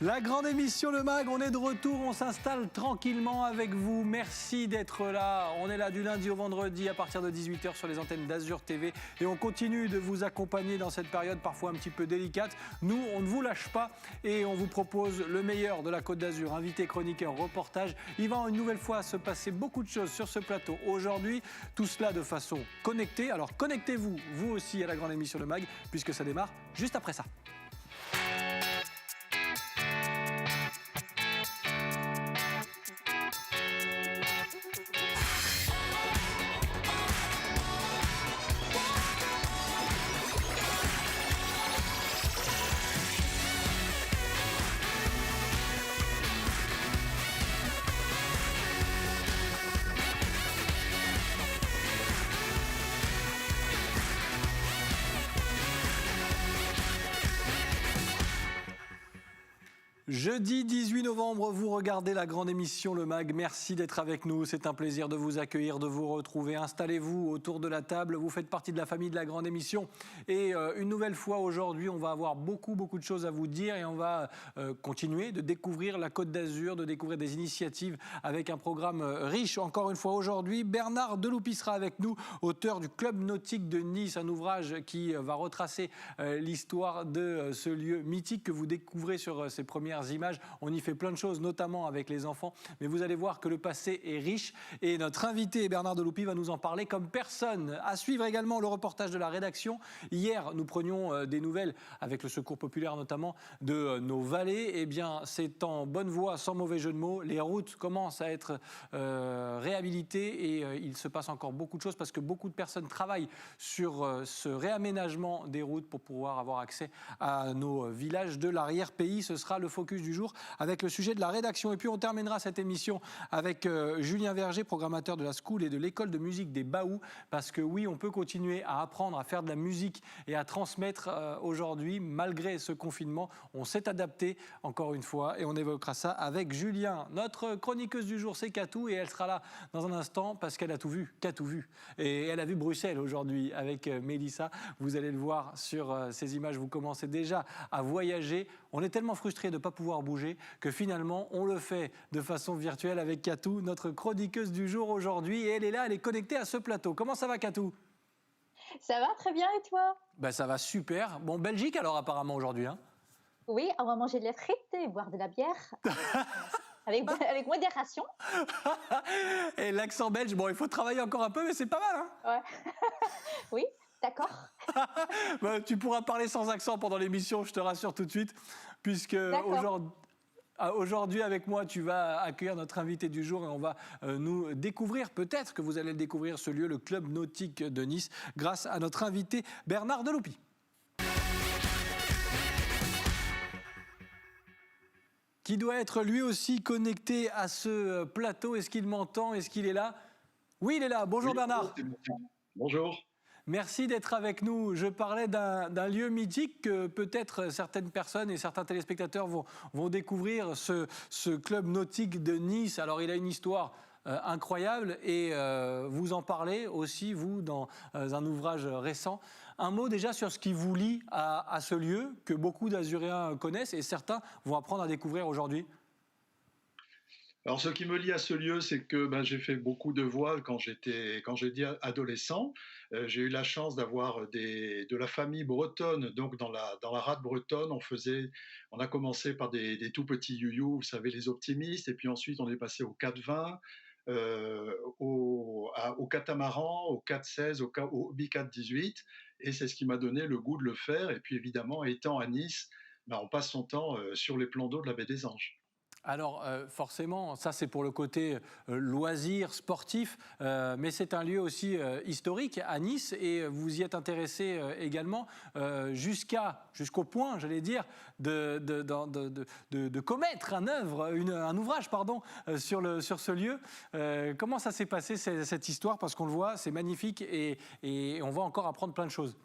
La grande émission Le Mag, on est de retour, on s'installe tranquillement avec vous. Merci d'être là. On est là du lundi au vendredi à partir de 18h sur les antennes d'Azur TV et on continue de vous accompagner dans cette période parfois un petit peu délicate. Nous, on ne vous lâche pas et on vous propose le meilleur de la Côte d'Azur. Invités, chroniqueurs, reportages. Il va une nouvelle fois se passer beaucoup de choses sur ce plateau aujourd'hui. Tout cela de façon connectée. Alors connectez-vous, vous aussi, à la grande émission Le Mag, puisque ça démarre juste après ça. Jeudi 18 novembre, vous regardez la grande émission Le Mag. Merci d'être avec nous. C'est un plaisir de vous accueillir, de vous retrouver. Installez-vous autour de la table. Vous faites partie de la famille de la grande émission. Et une nouvelle fois aujourd'hui, on va avoir beaucoup de choses à vous dire et on va continuer de découvrir la Côte d'Azur, de découvrir des initiatives avec un programme riche. Encore une fois aujourd'hui, Bernard Deloupy sera avec nous, auteur du Club nautique de Nice, un ouvrage qui va retracer l'histoire de ce lieu mythique que vous découvrez sur ces premières images. On y fait plein de choses, notamment avec les enfants, mais vous allez voir que le passé est riche et notre invité Bernard Deloupy va nous en parler comme personne. À suivre également le reportage de la rédaction. Hier, nous prenions des nouvelles avec le Secours populaire notamment de nos vallées. Eh bien, c'est en bonne voie, sans mauvais jeu de mots. Les routes commencent à être réhabilitées et il se passe encore beaucoup de choses parce que beaucoup de personnes travaillent sur ce réaménagement des routes pour pouvoir avoir accès à nos villages de l'arrière-pays. Ce sera le focus du jour avec le sujet de la rédaction. Et puis on terminera cette émission avec Julien Verger, programmateur de la School et de l'école de musique des Baous, parce que oui, on peut continuer à apprendre à faire de la musique et à transmettre aujourd'hui, malgré ce confinement. On s'est adapté, encore une fois, et on évoquera ça avec Julien. Notre chroniqueuse du jour, c'est Katou, et elle sera là dans un instant parce qu'elle a tout vu, qu'a tout vu. Et elle a vu Bruxelles aujourd'hui avec Mélissa. Vous allez le voir sur ces images, vous commencez déjà à voyager. On est tellement frustrés de ne pas pouvoir bouger que finalement on le fait de façon virtuelle avec Katou, notre chroniqueuse du jour aujourd'hui, et elle est là, elle est connectée à ce plateau. Comment ça va, Katou? Ça va très bien, et toi? Ben, ça va super. Bon, Belgique alors apparemment aujourd'hui, hein? Oui, on va manger de la frite et boire de la bière avec modération. Et l'accent belge, bon, il faut travailler encore un peu, mais c'est pas mal, hein? Ouais. Oui, d'accord. Ben, tu pourras parler sans accent pendant l'émission, je te rassure tout de suite, puisque aujourd'hui, avec moi, tu vas accueillir notre invité du jour et on va nous découvrir, peut-être que vous allez le découvrir, ce lieu, le Club nautique de Nice, grâce à notre invité Bernard Deloupy. Qui doit être lui aussi connecté à ce plateau. Est-ce qu'il m'entend? Est-ce qu'il est là? Oui, il est là. Bonjour, oui, Bernard. Bonjour. Merci d'être avec nous. Je parlais d'un lieu mythique que peut-être certaines personnes et certains téléspectateurs vont découvrir, ce club nautique de Nice. Alors, il a une histoire incroyable et vous en parlez aussi, vous, dans un ouvrage récent. Un mot déjà sur ce qui vous lie à ce lieu que beaucoup d'Azuréens connaissent et certains vont apprendre à découvrir aujourd'hui. Alors, ce qui me lie à ce lieu, c'est que j'ai fait beaucoup de voile quand j'étais adolescent. J'ai eu la chance d'avoir de la famille bretonne, donc dans la rade bretonne, on a commencé par des tout petits youyou, vous savez, les optimistes, et puis ensuite on est passé au 420, au catamaran, au 416, au Hobby 418, et c'est ce qui m'a donné le goût de le faire. Et puis évidemment, étant à Nice, on passe son temps sur les plans d'eau de la baie des Anges. Alors forcément, ça c'est pour le côté loisir, sportif, mais c'est un lieu aussi historique à Nice et vous y êtes intéressé également jusqu'au point, j'allais dire, de commettre un ouvrage sur ce lieu. Comment ça s'est passé cette histoire? Parce qu'on le voit, c'est magnifique et on va encore apprendre plein de choses.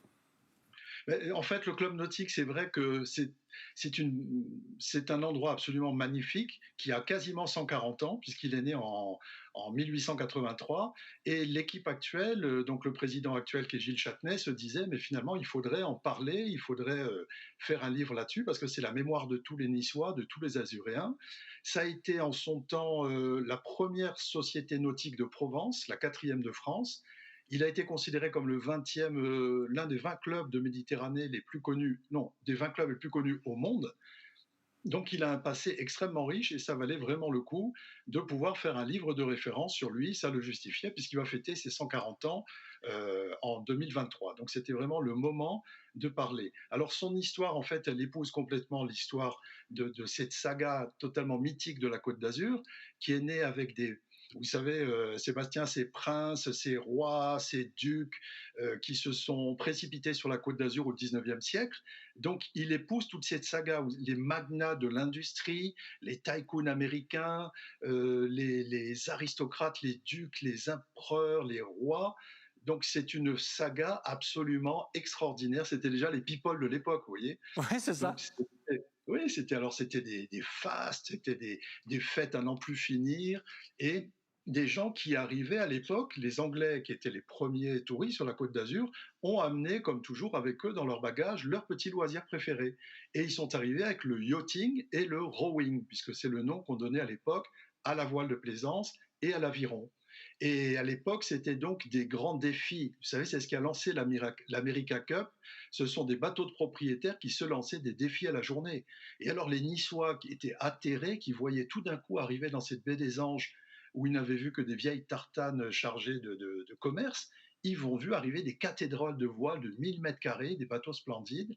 Mais, en fait, le club nautique, c'est vrai que c'est une c'est un endroit absolument magnifique qui a quasiment 140 ans puisqu'il est né en 1883 et l'équipe actuelle, donc le président actuel qui est Gilles Châtenay se disait: «Mais finalement, il faudrait en parler, il faudrait, faire un livre là-dessus parce que c'est la mémoire de tous les Niçois, de tous les Azuréens». Ça a été en son temps, la première société nautique de Provence, la quatrième de France. Il a été considéré comme le 20e, l'un des 20 clubs de Méditerranée les plus connus, non, des 20 clubs les plus connus au monde. Donc il a un passé extrêmement riche et ça valait vraiment le coup de pouvoir faire un livre de référence sur lui, ça le justifiait puisqu'il va fêter ses 140 ans en 2023. Donc c'était vraiment le moment de parler. Alors son histoire, en fait, elle épouse complètement l'histoire de cette saga totalement mythique de la Côte d'Azur, qui est née avec des, vous savez, Sébastien, ces princes, ces rois, ces ducs qui se sont précipités sur la Côte d'Azur au 19e siècle. Donc, il épouse toute cette saga où les magnats de l'industrie, les tycoons américains, les aristocrates, les ducs, les empereurs, les rois. Donc, c'est une saga absolument extraordinaire. C'était déjà les people de l'époque, vous voyez. Ouais, c'est Donc, ça. oui, c'était des fastes, c'était des fêtes à n'en plus finir, et des gens qui arrivaient à l'époque, les Anglais qui étaient les premiers touristes sur la Côte d'Azur, ont amené, comme toujours avec eux dans leur bagage, leurs petits loisirs préférés. Et ils sont arrivés avec le yachting et le rowing, puisque c'est le nom qu'on donnait à l'époque à la voile de plaisance et à l'aviron. Et à l'époque, c'était donc des grands défis. Vous savez, c'est ce qui a lancé l'America Cup. Ce sont des bateaux de propriétaires qui se lançaient des défis à la journée. Et alors les Niçois qui étaient atterrés, qui voyaient tout d'un coup arriver dans cette baie des Anges, où ils n'avaient vu que des vieilles tartanes chargées de commerce, ils ont vu arriver des cathédrales de voiles de 1000 mètres carrés, des bateaux splendides,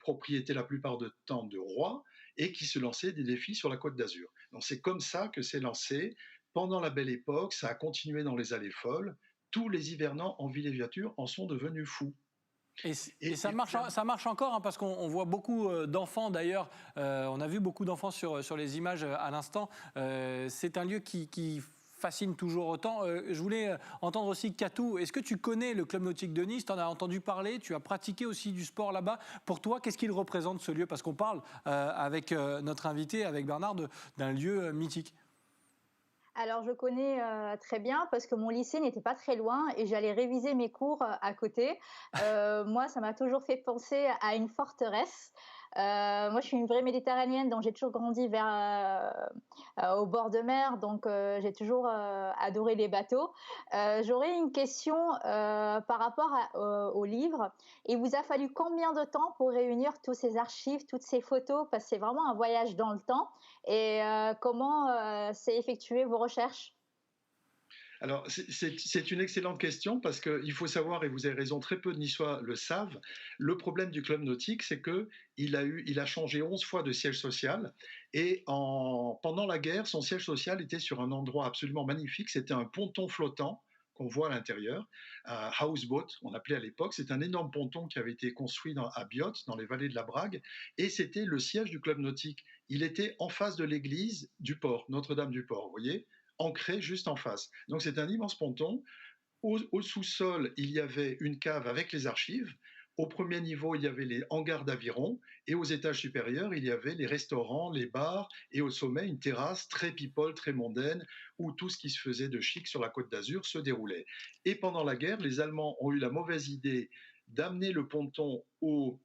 propriété la plupart du temps de rois, et qui se lançaient des défis sur la Côte d'Azur. Donc c'est comme ça que c'est lancé. Pendant la Belle Époque, ça a continué dans les allées folles. Tous les hivernants en villégiature en sont devenus fous. Et Et ça marche encore, hein, parce qu'on voit beaucoup d'enfants d'ailleurs. On a vu beaucoup d'enfants sur les images à l'instant. C'est un lieu qui fascine toujours autant. Je voulais entendre aussi Katou. Est-ce que tu connais le Club Nautique de Nice? Tu en as entendu parler? Tu as pratiqué aussi du sport là-bas? Pour toi, qu'est-ce qu'il représente ce lieu? Parce qu'on parle avec notre invité, avec Bernard, d'un lieu mythique. Alors, je connais très bien parce que mon lycée n'était pas très loin et j'allais réviser mes cours à côté. Moi, ça m'a toujours fait penser à une forteresse. Moi, je suis une vraie méditerranéenne, donc j'ai toujours grandi au bord de mer, donc j'ai toujours adoré les bateaux. J'aurais une question par rapport au livre. Il vous a fallu combien de temps pour réunir tous ces archives, toutes ces photos? Parce que c'est vraiment un voyage dans le temps. Et comment s'est effectué vos recherches? alors, c'est une excellente question parce qu'il faut savoir, et vous avez raison, très peu de Niçois le savent, le problème du club nautique, c'est qu'il a changé 11 fois de siège social et pendant la guerre, son siège social était sur un endroit absolument magnifique, c'était un ponton flottant qu'on voit à l'intérieur, un houseboat, on appelait à l'époque. C'est un énorme ponton qui avait été construit à Biot, dans les vallées de la Brague, et c'était le siège du club nautique. Il était en face de l'église du port, Notre-Dame-du-Port, vous voyez, ancré juste en face. Donc c'est un immense ponton. Au sous-sol, il y avait une cave avec les archives. Au premier niveau, il y avait les hangars d'aviron. Et aux étages supérieurs, il y avait les restaurants, les bars. Et au sommet, une terrasse très people, très mondaine, où tout ce qui se faisait de chic sur la Côte d'Azur se déroulait. Et pendant la guerre, les Allemands ont eu la mauvaise idée d'amener le ponton au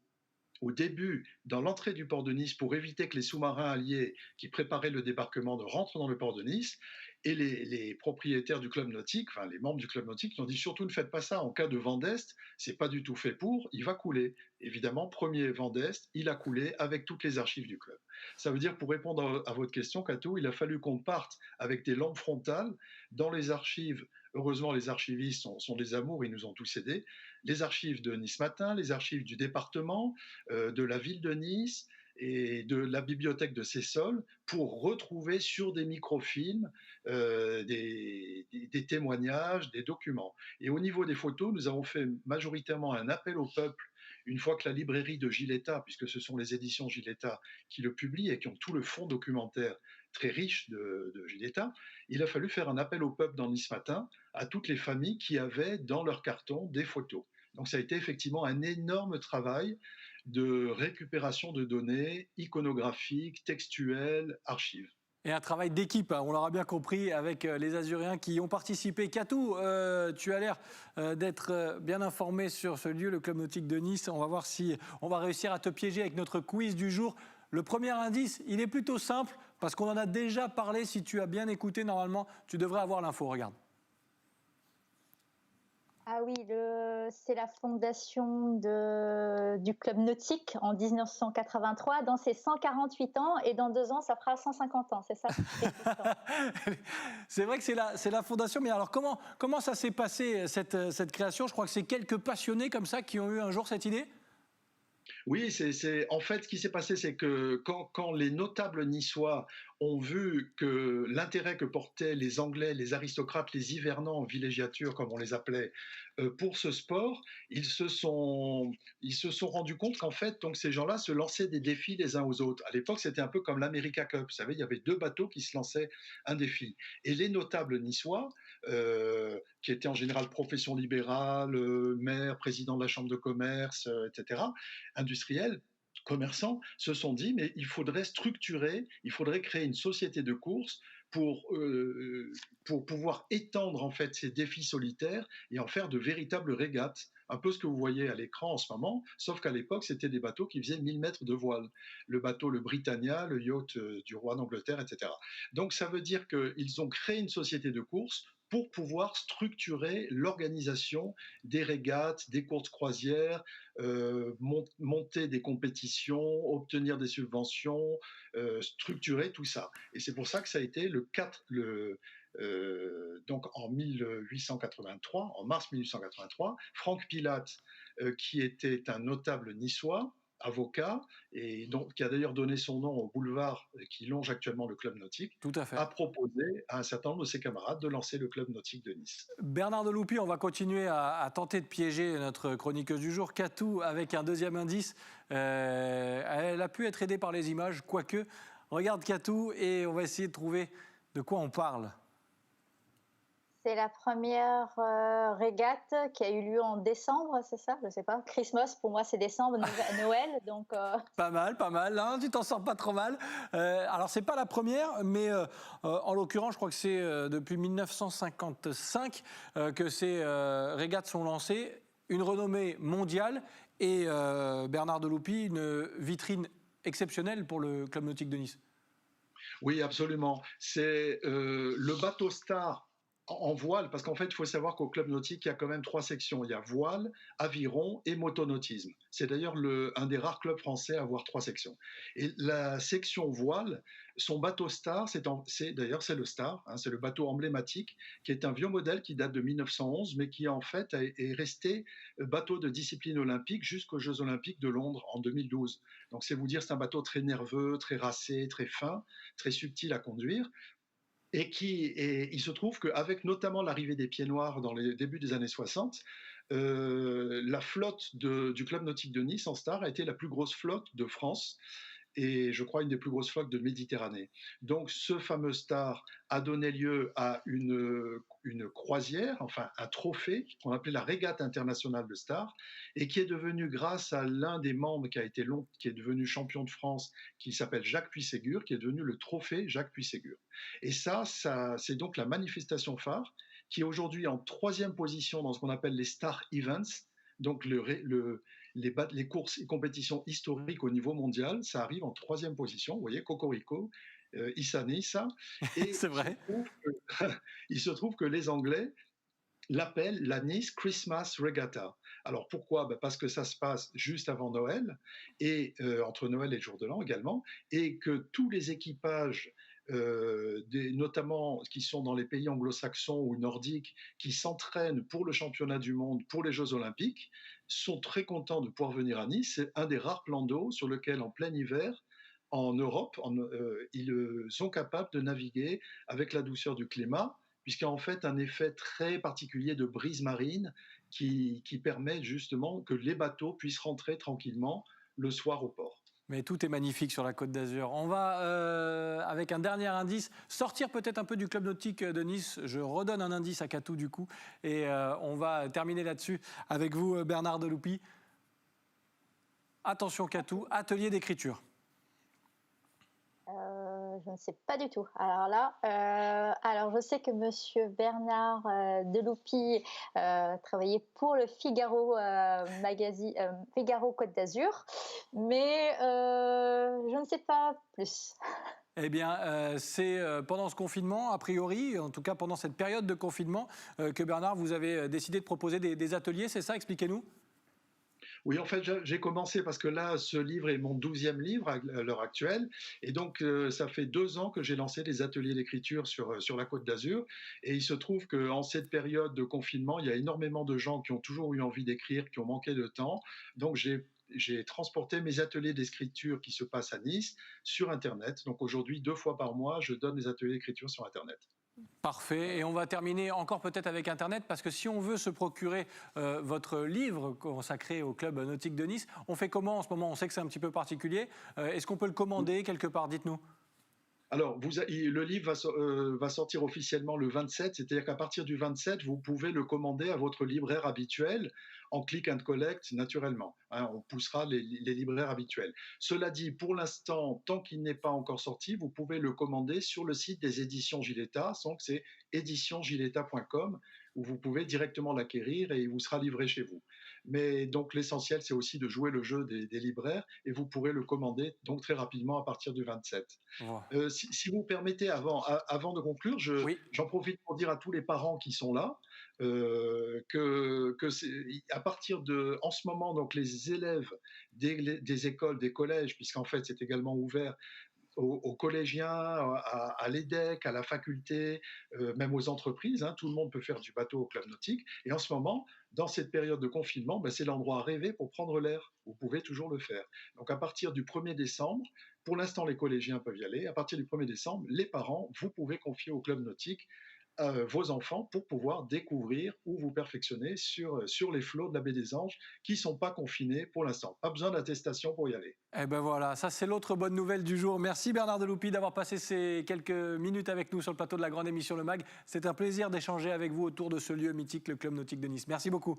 début, dans l'entrée du port de Nice, pour éviter que les sous-marins alliés qui préparaient le débarquement ne rentrent dans le port de Nice. Et les propriétaires du club nautique, enfin les membres du club nautique, ont dit surtout ne faites pas ça. En cas de vent d'est, c'est pas du tout fait pour, il va couler. Évidemment, premier vent d'est, il a coulé avec toutes les archives du club. Ça veut dire, pour répondre à votre question, Kato, il a fallu qu'on parte avec des lampes frontales dans les archives. Heureusement, les archivistes sont des amours, ils nous ont tous aidés. Les archives de Nice Matin, les archives du département, de la ville de Nice et de la bibliothèque de Sessol pour retrouver sur des microfilms des témoignages, des documents. Et au niveau des photos, nous avons fait majoritairement un appel au peuple une fois que la librairie de Giletta, puisque ce sont les éditions Giletta qui le publient et qui ont tout le fonds documentaire très riche de Giletta, il a fallu faire un appel au peuple dans Nice Matin à toutes les familles qui avaient dans leur carton des photos. Donc ça a été effectivement un énorme travail de récupération de données iconographiques, textuelles, archives. Et un travail d'équipe, hein, on l'aura bien compris, avec les Azuréens qui ont participé. Katou, tu as l'air d'être bien informé sur ce lieu, le Club Nautique de Nice. On va voir si on va réussir à te piéger avec notre quiz du jour. Le premier indice, il est plutôt simple, parce qu'on en a déjà parlé. Si tu as bien écouté, normalement, tu devrais avoir l'info. Regarde. Ah oui, c'est la fondation du Club Nautique en 1983, dans ses 148 ans, et dans 2 ans, ça fera 150 ans, c'est ça? C'est vrai que c'est la fondation, mais alors comment ça s'est passé, cette création? Je crois que c'est quelques passionnés comme ça qui ont eu un jour cette idée? Oui, en fait, ce qui s'est passé, c'est que quand les notables niçois ont vu que l'intérêt que portaient les Anglais, les aristocrates, les hivernants en villégiature, comme on les appelait, pour ce sport, ils se sont rendus compte qu'en fait, donc ces gens-là se lançaient des défis les uns aux autres. À l'époque, c'était un peu comme l'America Cup. Vous savez, il y avait 2 bateaux qui se lançaient un défi. Et les notables niçois, qui étaient en général profession libérale, maire, président de la chambre de commerce, etc., industriels, commerçants, se sont dit, mais il faudrait structurer, il faudrait créer une société de course pour pouvoir étendre en fait ces défis solitaires et en faire de véritables régates. Un peu ce que vous voyez à l'écran en ce moment, sauf qu'à l'époque, c'était des bateaux qui faisaient 1000 mètres de voile. Le bateau, le Britannia, le yacht du roi d'Angleterre, etc. Donc ça veut dire qu'ils ont créé une société de course pour pouvoir structurer l'organisation des régates, des courses croisières, monter des compétitions, obtenir des subventions, structurer tout ça. Et c'est pour ça que ça a été donc en 1883, en mars 1883, Franck Pilate, qui était un notable niçois, avocat, et donc, qui a d'ailleurs donné son nom au boulevard qui longe actuellement le club nautique, Tout à fait. a proposé à un certain nombre de ses camarades de lancer le club nautique de Nice. Bernard Deloupy, on va continuer à tenter de piéger notre chroniqueuse du jour, Katou, avec un deuxième indice. Elle a pu être aidée par les images, quoique. Regarde Katou et on va essayer de trouver de quoi on parle. C'est la première régate qui a eu lieu en décembre, c'est ça? Je ne sais pas. Christmas, pour moi, c'est décembre, Noël. Donc, Pas mal, hein, tu t'en sors pas trop mal. Alors, c'est pas la première, mais en l'occurrence, je crois que c'est depuis 1955 que ces régates sont lancées. Une renommée mondiale et Bernard Deloupy, une vitrine exceptionnelle pour le Club Nautique de Nice. Oui, absolument. C'est le bateau star en voile, parce qu'en fait, il faut savoir qu'au club nautique, il y a quand même 3 sections. Il y a voile, aviron et motonautisme. C'est d'ailleurs un des rares clubs français à avoir 3 sections. Et la section voile, son bateau star, d'ailleurs c'est le Star, hein, c'est le bateau emblématique, qui est un vieux modèle qui date de 1911, mais qui en fait est resté bateau de discipline olympique jusqu'aux Jeux olympiques de Londres en 2012. Donc c'est vous dire, c'est un bateau très nerveux, très racé, très fin, très subtil à conduire. Et il se trouve qu'avec notamment l'arrivée des pieds noirs dans les débuts des années 60, la flotte du Club Nautique de Nice en Star a été la plus grosse flotte de France et je crois une des plus grosses flottes de Méditerranée. Donc ce fameux Star a donné lieu à une croisière, enfin un trophée qu'on appelait la Régate internationale de Star, et qui est devenu, grâce à l'un des membres qui est devenu champion de France, qui s'appelle Jacques Puységur, qui est devenu le trophée Jacques Puységur. Et ça c'est donc la manifestation phare qui est aujourd'hui en 3e position dans ce qu'on appelle les Star Events, donc les courses et compétitions historiques au niveau mondial, ça arrive en 3e position. Vous voyez, Cocorico, Issa Nissa. Et C'est vrai. il se trouve que les Anglais l'appellent la Nice Christmas Regatta. Alors pourquoi? Parce que ça se passe juste avant Noël, et entre Noël et le jour de l'an également, et que tous les équipages, notamment qui sont dans les pays anglo-saxons ou nordiques, qui s'entraînent pour le championnat du monde, pour les Jeux olympiques, sont très contents de pouvoir venir à Nice. C'est un des rares plans d'eau sur lequel, en plein hiver, en Europe, ils sont capables de naviguer avec la douceur du climat, puisqu'il y a en fait un effet très particulier de brise marine qui permet justement que les bateaux puissent rentrer tranquillement le soir au port. Mais tout est magnifique sur la Côte d'Azur. On va, avec un dernier indice, sortir peut-être un peu du club nautique de Nice. Je redonne un indice à Catou du coup. Et on va terminer là-dessus avec vous, Bernard Deloupi. Attention Catou, atelier d'écriture. Je ne sais pas du tout. Alors là, je sais que Monsieur Bernard Deloupi travaillait pour le Figaro magazine, Figaro Côte d'Azur, mais je ne sais pas plus. Eh bien, c'est pendant ce confinement, a priori, en tout cas pendant cette période de confinement, que Bernard, vous avez décidé de proposer des ateliers, c'est ça? Expliquez-nous. Oui, en fait, j'ai commencé parce que là, ce livre est mon 12e livre à l'heure actuelle. Et donc, ça fait 2 ans que j'ai lancé des ateliers d'écriture sur la Côte d'Azur. Et il se trouve qu'en cette période de confinement, il y a énormément de gens qui ont toujours eu envie d'écrire, qui ont manqué de temps. Donc, j'ai transporté mes ateliers d'écriture qui se passent à Nice sur Internet. Donc, aujourd'hui, 2 fois par mois, je donne des ateliers d'écriture sur Internet. Parfait. Et on va terminer encore peut-être avec Internet, parce que si on veut se procurer votre livre consacré au club nautique de Nice, on fait comment en ce moment? On sait que c'est un petit peu particulier. Est-ce qu'on peut le commander quelque part? Dites-nous. Alors, le livre va sortir officiellement le 27, c'est-à-dire qu'à partir du 27, vous pouvez le commander à votre libraire habituel en click and collect naturellement. Hein, on poussera les libraires habituels. Cela dit, pour l'instant, tant qu'il n'est pas encore sorti, vous pouvez le commander sur le site des éditions Giletta, donc c'est éditionsgiletta.com, où vous pouvez directement l'acquérir et il vous sera livré chez vous. Mais donc l'essentiel, c'est aussi de jouer le jeu des libraires et vous pourrez le commander donc très rapidement à partir du 27. Wow. Si vous permettez, avant de conclure, Oui. j'en profite pour dire à tous les parents qui sont là à partir en ce moment, donc les élèves des écoles, des collèges, puisqu'en fait c'est également ouvert aux collégiens, à l'EDEC, à la faculté, même aux entreprises. Hein, tout le monde peut faire du bateau au club nautique. Et en ce moment, dans cette période de confinement, c'est l'endroit à rêver pour prendre l'air. Vous pouvez toujours le faire. Donc à partir du 1er décembre, pour l'instant les collégiens peuvent y aller. À partir du 1er décembre, les parents, vous pouvez confier au club nautique vos enfants pour pouvoir découvrir ou vous perfectionner sur les flots de la baie des Anges qui ne sont pas confinés pour l'instant. Pas besoin d'attestation pour y aller. Eh ben voilà, ça c'est l'autre bonne nouvelle du jour. Merci Bernard Deloupi d'avoir passé ces quelques minutes avec nous sur le plateau de la grande émission Le Mag. C'est un plaisir d'échanger avec vous autour de ce lieu mythique, le Club Nautique de Nice. Merci beaucoup.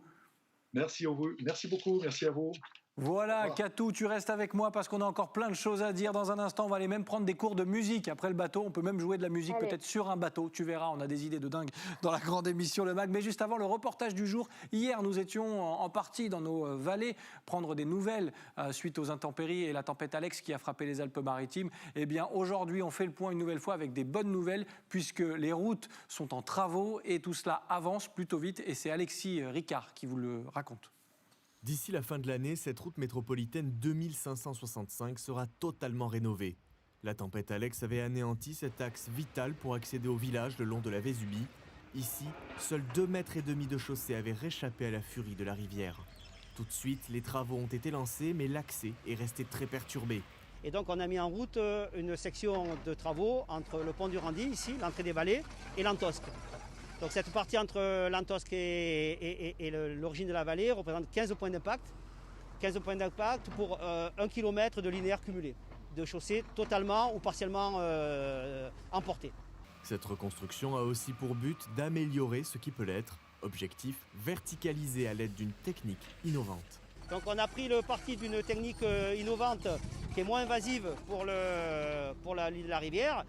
Merci beaucoup, merci à vous. Voilà, Catou, tu restes avec moi parce qu'on a encore plein de choses à dire. Dans un instant, on va aller même prendre des cours de musique. Après le bateau, on peut même jouer de la musique peut-être sur un bateau. Tu verras, on a des idées de dingue dans la grande émission Le Mag. Mais juste avant, le reportage du jour. Hier, nous étions en partie dans nos vallées, prendre des nouvelles suite aux intempéries et la tempête Alex qui a frappé les Alpes-Maritimes. Eh bien, aujourd'hui, on fait le point une nouvelle fois avec des bonnes nouvelles puisque les routes sont en travaux et tout cela avance plutôt vite. Et c'est Alexis Ricard qui vous le raconte. D'ici la fin de l'année, cette route métropolitaine 2565 sera totalement rénovée. La tempête Alex avait anéanti cet axe vital pour accéder au village le long de la Vésubie. Ici, seuls 2,5 mètres de chaussée avaient réchappé à la furie de la rivière. Tout de suite, les travaux ont été lancés, mais l'accès est resté très perturbé. Et donc on a mis en route une section de travaux entre le pont du Randy, ici, l'entrée des vallées, et l'Antosque. Donc cette partie entre l'Antosque et l'origine de la vallée représente 15 points d'impact. 15 points d'impact pour 1 km de linéaire cumulé, de chaussée totalement ou partiellement emportée. Cette reconstruction a aussi pour but d'améliorer ce qui peut l'être. Objectif, verticaliser à l'aide d'une technique innovante. Donc on a pris le parti d'une technique innovante qui est moins invasive pour la rivière.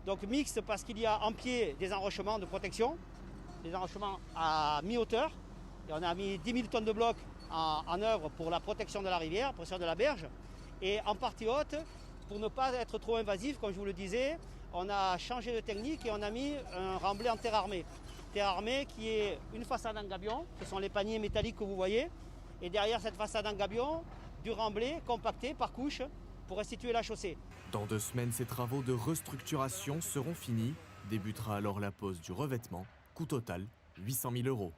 Donc mixte parce qu'il y a en pied des enrochements de protection, des enrochements à mi-hauteur. Et on a mis 10 000 tonnes de blocs en œuvre pour la protection de la rivière, protection de la berge. Et en partie haute, pour ne pas être trop invasif, comme je vous le disais, on a changé de technique et on a mis un remblai en terre armée. Terre armée qui est une façade en gabion, ce sont les paniers métalliques que vous voyez. Et derrière cette façade en gabion, du remblai compacté par couche pour restituer la chaussée. Dans 2 semaines, ces travaux de restructuration seront finis. Débutera alors la pose du revêtement. Coût total, 800 000 €.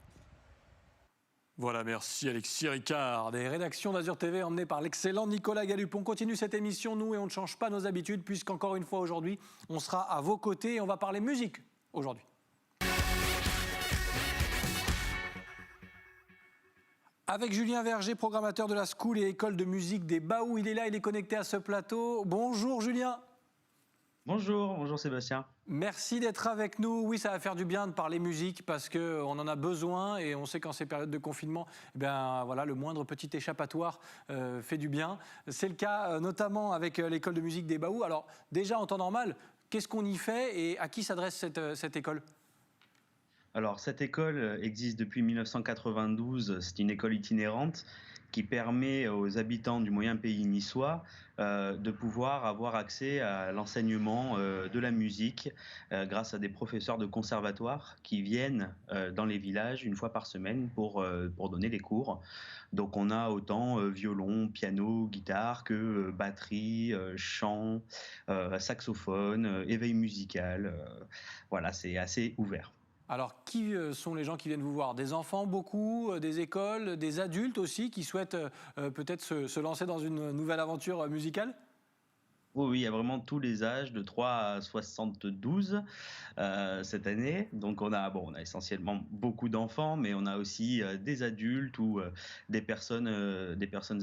Voilà, merci Alexis Ricard. Des rédactions d'Azur TV emmenées par l'excellent Nicolas Galup. On continue cette émission, nous, et on ne change pas nos habitudes, puisqu'encore une fois aujourd'hui, on sera à vos côtés et on va parler musique aujourd'hui. Avec Julien Verger, programmateur de la School et école de musique des Baous. Il est là, il est connecté à ce plateau. Bonjour Julien. Bonjour Sébastien. Merci d'être avec nous. Oui, ça va faire du bien de parler musique parce qu'on en a besoin et on sait qu'en ces périodes de confinement, eh bien, voilà, le moindre petit échappatoire fait du bien. C'est le cas notamment avec l'école de musique des Baous. Alors déjà en temps normal, qu'est-ce qu'on y fait et à qui s'adresse cette école ? Alors cette école existe depuis 1992, c'est une école itinérante qui permet aux habitants du moyen pays niçois de pouvoir avoir accès à l'enseignement de la musique grâce à des professeurs de conservatoire qui viennent dans les villages une fois par semaine pour donner les cours. Donc on a autant violon, piano, guitare que batterie, chant, saxophone, éveil musical. Voilà, c'est assez ouvert. Alors, qui sont les gens qui viennent vous voir ? Des enfants, beaucoup, des écoles, des adultes aussi qui souhaitent peut-être se lancer dans une nouvelle aventure musicale ? Oui, il y a vraiment tous les âges, de 3 à 72 cette année. Donc on a essentiellement beaucoup d'enfants, mais on a aussi des adultes ou des personnes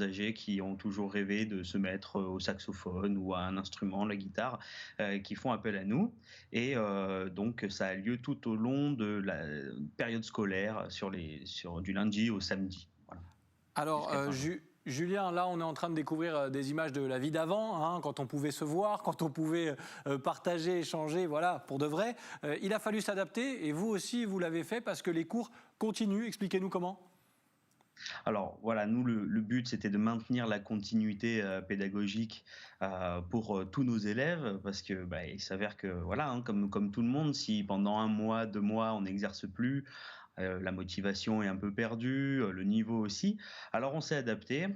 âgées qui ont toujours rêvé de se mettre au saxophone ou à un instrument, la guitare, qui font appel à nous. Et donc ça a lieu tout au long de la période scolaire du lundi au samedi. Voilà. Alors, Julien, là, on est en train de découvrir des images de la vie d'avant, hein, quand on pouvait se voir, quand on pouvait partager, échanger, voilà, pour de vrai. Il a fallu s'adapter, et vous aussi, vous l'avez fait, parce que les cours continuent. Expliquez-nous comment. Alors voilà, nous le but c'était de maintenir la continuité pédagogique pour tous nos élèves parce que il s'avère que voilà, hein, comme tout le monde, si pendant 1 mois, 2 mois on n'exerce plus, la motivation est un peu perdue, le niveau aussi. Alors on s'est adapté,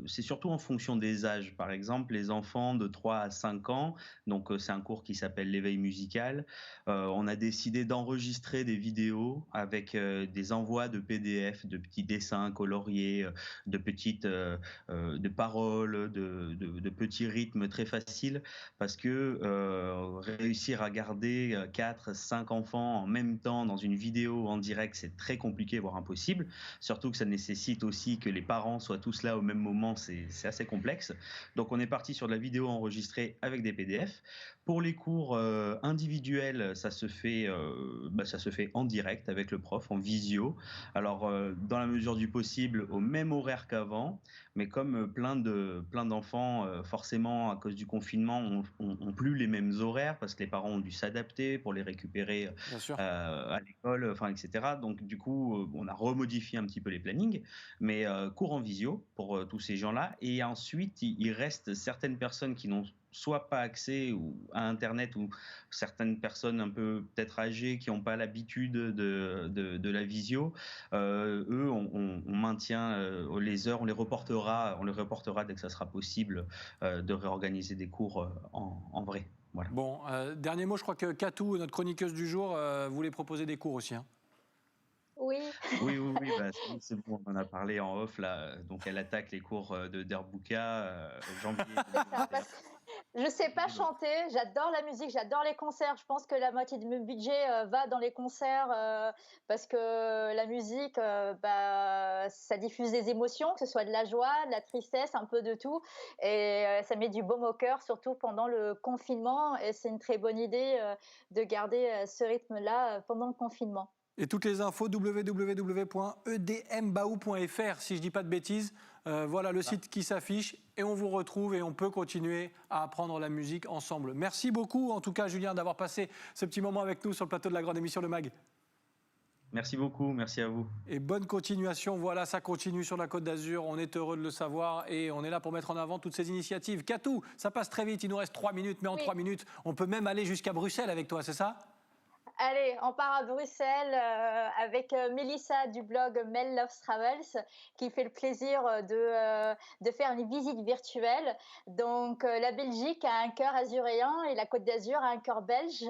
c'est surtout en fonction des âges. Par exemple, les enfants de 3 à 5 ans, donc c'est un cours qui s'appelle l'éveil musical. On a décidé d'enregistrer des vidéos avec des envois de PDF, de petits dessins coloriés, de paroles, de petits rythmes très faciles, parce que réussir à garder 4, 5 enfants en même temps dans une vidéo en direct, c'est très compliqué, voire impossible, surtout que ça nécessite aussi que les parents soient tous là au même moment, c'est assez complexe. Donc on est parti sur de la vidéo enregistrée avec des PDF. Pour les cours individuels, ça se fait en direct avec le prof, en visio. Alors dans la mesure du possible, au même horaire qu'avant, mais comme plein d'enfants, forcément à cause du confinement, ont plus les mêmes horaires parce que les parents ont dû s'adapter pour les récupérer à l'école, enfin, etc. Donc du coup, on a remodifié un petit peu les plannings, mais cours en visio pour tous ces gens-là. Et ensuite, il reste certaines personnes qui n'ont soit pas accès à Internet, ou certaines personnes un peu peut-être âgées qui n'ont pas l'habitude de la visio. Eux, on maintient les heures, on les reportera dès que ça sera possible de réorganiser des cours en vrai. Voilà. Bon, dernier mot, je crois que Katou, notre chroniqueuse du jour, voulait proposer des cours aussi. Hein. Oui. Oui, c'est bon, on en a parlé en off là. Donc elle attaque les cours de Derbuka janvier. Je sais pas chanter, j'adore la musique, j'adore les concerts. Je pense que la moitié de mon budget va dans les concerts parce que la musique, ça diffuse des émotions, que ce soit de la joie, de la tristesse, un peu de tout. Et ça met du baume au cœur, surtout pendant le confinement. Et c'est une très bonne idée de garder ce rythme-là pendant le confinement. Et toutes les infos, www.edmbaou.fr, si je ne dis pas de bêtises. Voilà le site qui s'affiche et on vous retrouve et on peut continuer à apprendre la musique ensemble. Merci beaucoup, en tout cas, Julien, d'avoir passé ce petit moment avec nous sur le plateau de la grande émission Le Mag. Merci beaucoup, merci à vous. Et bonne continuation, voilà, ça continue sur la Côte d'Azur, on est heureux de le savoir et on est là pour mettre en avant toutes ces initiatives. Katou, ça passe très vite, il nous reste 3 minutes, mais en 3 minutes, on peut même aller jusqu'à Bruxelles avec toi, c'est ça ? Allez, on part à Bruxelles avec Mélissa du blog Mel Loves Travels qui fait le plaisir de faire une visite virtuelle. Donc la Belgique a un cœur azuréen et la Côte d'Azur a un cœur belge.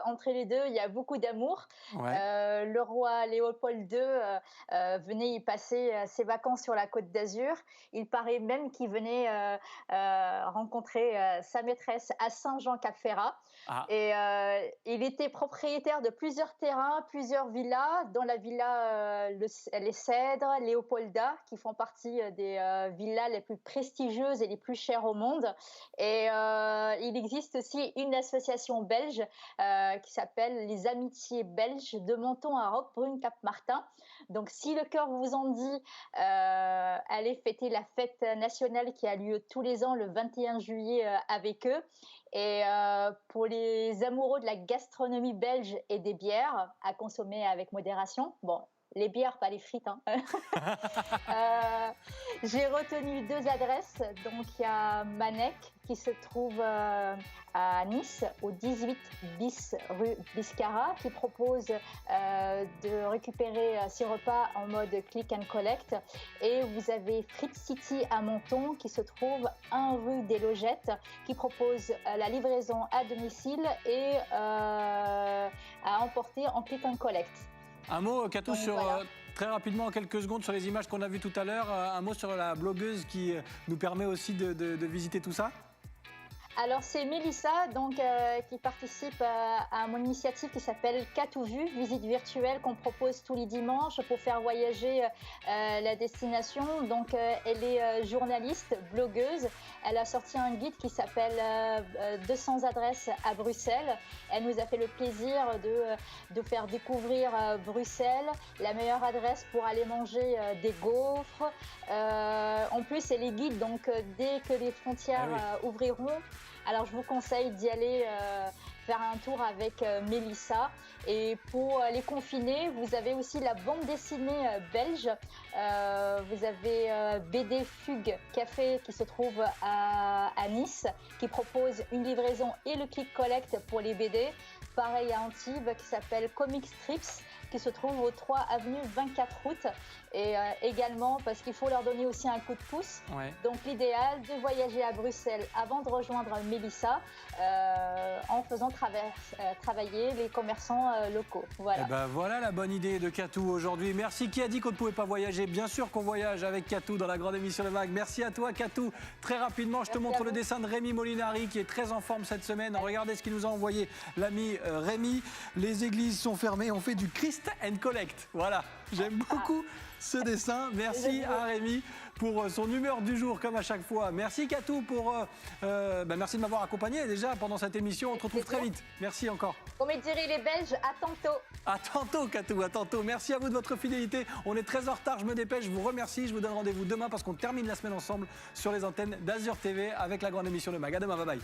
Entre les deux, il y a beaucoup d'amour. Ouais. Le roi Léopold II venait y passer ses vacances sur la Côte d'Azur. Il paraît même qu'il venait rencontrer sa maîtresse à Saint-Jean-Cap-Ferrat. Ah. Et il était propriétaire propriétaire de plusieurs terrains, plusieurs villas, dont la villa Les Cèdres, Léopolda, qui font partie des villas les plus prestigieuses et les plus chères au monde. Et il existe aussi une association belge qui s'appelle les Amitiés belges de Menton à Roquebrune-Cap-Martin. Donc, si le cœur vous en dit, allez fêter la fête nationale qui a lieu tous les ans le 21 juillet avec eux. Et pour les amoureux de la gastronomie belge et des bières, à consommer avec modération, bon, les bières, pas les frites, hein. J'ai retenu 2 adresses. Donc, il y a Manec, qui se trouve à Nice, au 18 bis rue Biscara, qui propose de récupérer ses repas en mode click and collect. Et vous avez Frites City à Menton, qui se trouve 1 rue des Logettes, qui propose la livraison à domicile et à emporter en click and collect. Un mot, Katou, très rapidement, en quelques secondes, sur les images qu'on a vues tout à l'heure. Un mot sur la blogueuse qui nous permet aussi de visiter tout ça. Alors, c'est Mélissa donc, qui participe à mon initiative qui s'appelle Katou Vu, visite virtuelle qu'on propose tous les dimanches pour faire voyager la destination. Donc, elle est journaliste, blogueuse. Elle a sorti un guide qui s'appelle 200 adresses à Bruxelles. Elle nous a fait le plaisir de faire découvrir Bruxelles, la meilleure adresse pour aller manger des gaufres. En plus, elle est guide, donc dès que les frontières ouvriront, alors je vous conseille d'y aller faire un tour avec Mélissa. Et pour les confinés, vous avez aussi la bande dessinée belge. Vous avez BD Fugue Café qui se trouve à Nice, qui propose une livraison et le click collect pour les BD. Pareil à Antibes, qui s'appelle Comic Strips, qui se trouve au 3 avenue 24 août. Et également, parce qu'il faut leur donner aussi un coup de pouce. Ouais. Donc l'idéal de voyager à Bruxelles avant de rejoindre Mélissa en faisant travailler les commerçants locaux. Voilà. Et ben voilà la bonne idée de Katou aujourd'hui. Merci. Qui a dit qu'on ne pouvait pas voyager? Bien sûr qu'on voyage avec Katou dans la grande émission Le Mag. Merci à toi, Katou. Très rapidement, je te montre le dessin de Rémi Molinari qui est très en forme cette semaine. Regardez ce qu'il nous a envoyé l'ami Rémi. Les églises sont fermées, on fait du Christ and Collect. Voilà, j'aime beaucoup ce dessin. Merci à Rémi pour son humeur du jour, comme à chaque fois. Merci Katou merci de m'avoir accompagné déjà pendant cette émission. On te retrouve très vite. Merci encore. Comme diraient les Belges, à tantôt. À tantôt Katou, à tantôt. Merci à vous de votre fidélité. On est très en retard, je me dépêche, je vous remercie. Je vous donne rendez-vous demain parce qu'on termine la semaine ensemble sur les antennes d'Azur TV avec la grande émission Le Mag. À demain, bye bye.